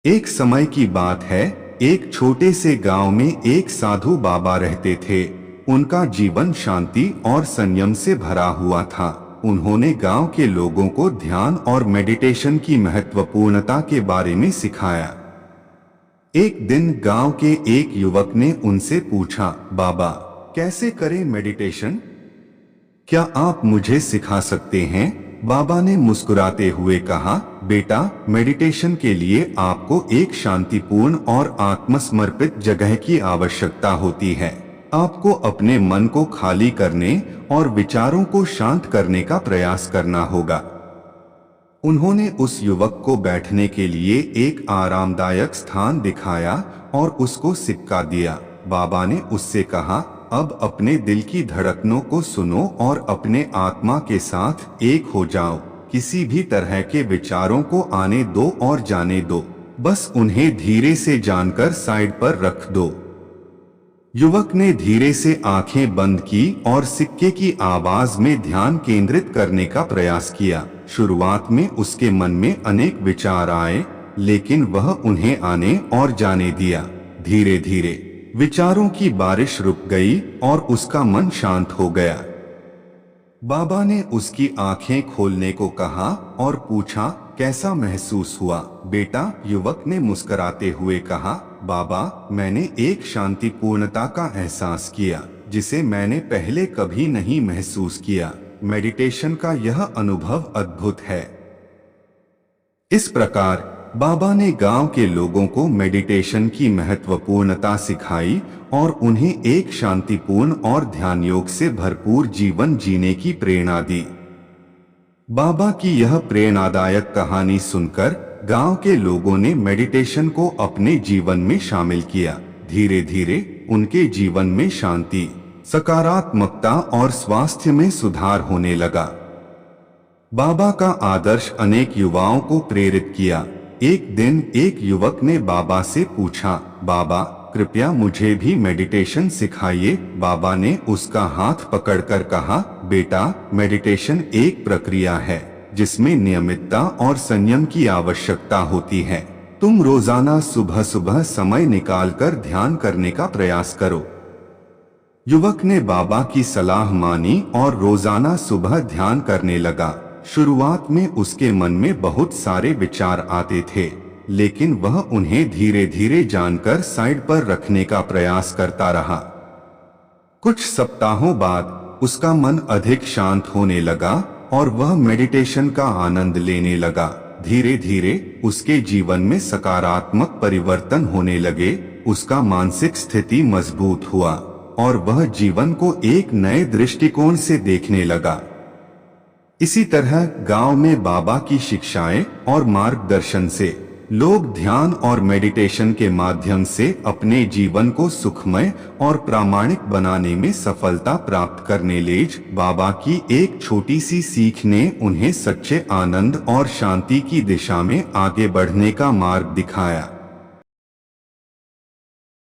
एक समय की बात है, एक छोटे से गांव में एक साधु बाबा रहते थे। उनका जीवन शांति और संयम से भरा हुआ था। उन्होंने गांव के लोगों को ध्यान और मेडिटेशन की महत्वपूर्णता के बारे में सिखाया। एक दिन गांव के एक युवक ने उनसे पूछा, बाबा, कैसे करें मेडिटेशन? क्या आप मुझे सिखा सकते हैं? बाबा ने मुस्कुराते हुए कहा, बेटा, मेडिटेशन के लिए आपको एक शांतिपूर्ण और आत्मसमर्पित जगह की आवश्यकता होती है। आपको अपने मन को खाली करने और विचारों को शांत करने का प्रयास करना होगा। उन्होंने उस युवक को बैठने के लिए एक आरामदायक स्थान दिखाया और उसको सिक्का दिया। बाबा ने उससे कहा, अब अपने दिल की धड़कनों को सुनो और अपने आत्मा के साथ एक हो जाओ। किसी भी तरह के विचारों को आने दो और जाने दो, बस उन्हें धीरे से जानकर साइड पर रख दो। युवक ने धीरे से आंखें बंद की और सिक्के की आवाज में ध्यान केंद्रित करने का प्रयास किया। शुरुआत में उसके मन में अनेक विचार आए, लेकिन वह उन्हें आने और जाने दिया। धीरे धीरे विचारों की बारिश रुक गई और उसका मन शांत हो गया। बाबा ने उसकी आंखें खोलने को कहा और पूछा, कैसा महसूस हुआ बेटा? युवक ने मुस्कुराते हुए कहा, बाबा, मैंने एक शांतिपूर्णता का एहसास किया जिसे मैंने पहले कभी नहीं महसूस किया। मेडिटेशन का यह अनुभव अद्भुत है। इस प्रकार बाबा ने गांव के लोगों को मेडिटेशन की महत्वपूर्णता सिखाई और उन्हें एक शांतिपूर्ण और ध्यान योग से भरपूर जीवन जीने की प्रेरणा दी। बाबा की यह प्रेरणादायक कहानी सुनकर गांव के लोगों ने मेडिटेशन को अपने जीवन में शामिल किया। धीरे धीरे उनके जीवन में शांति, सकारात्मकता और स्वास्थ्य में सुधार होने लगा। बाबा का आदर्श अनेक युवाओं को प्रेरित किया। एक दिन एक युवक ने बाबा से पूछा, बाबा, कृपया मुझे भी मेडिटेशन सिखाइए। बाबा ने उसका हाथ पकड़कर कहा, बेटा, मेडिटेशन एक प्रक्रिया है जिसमें नियमितता और संयम की आवश्यकता होती है। तुम रोजाना सुबह सुबह समय निकालकर ध्यान करने का प्रयास करो। युवक ने बाबा की सलाह मानी और रोजाना सुबह ध्यान करने लगा। शुरुआत में उसके मन में बहुत सारे विचार आते थे, लेकिन वह उन्हें धीरे धीरे जानकर साइड पर रखने का प्रयास करता रहा। कुछ सप्ताहों बाद उसका मन अधिक शांत होने लगा और वह मेडिटेशन का आनंद लेने लगा। धीरे धीरे उसके जीवन में सकारात्मक परिवर्तन होने लगे। उसका मानसिक स्थिति मजबूत हुआ और वह जीवन को एक नए दृष्टिकोण से देखने लगा। इसी तरह गांव में बाबा की शिक्षाएं और मार्गदर्शन से लोग ध्यान और मेडिटेशन के माध्यम से अपने जीवन को सुखमय और प्रामाणिक बनाने में सफलता प्राप्त करने लगे। बाबा की एक छोटी सी सीख ने उन्हें सच्चे आनंद और शांति की दिशा में आगे बढ़ने का मार्ग दिखाया।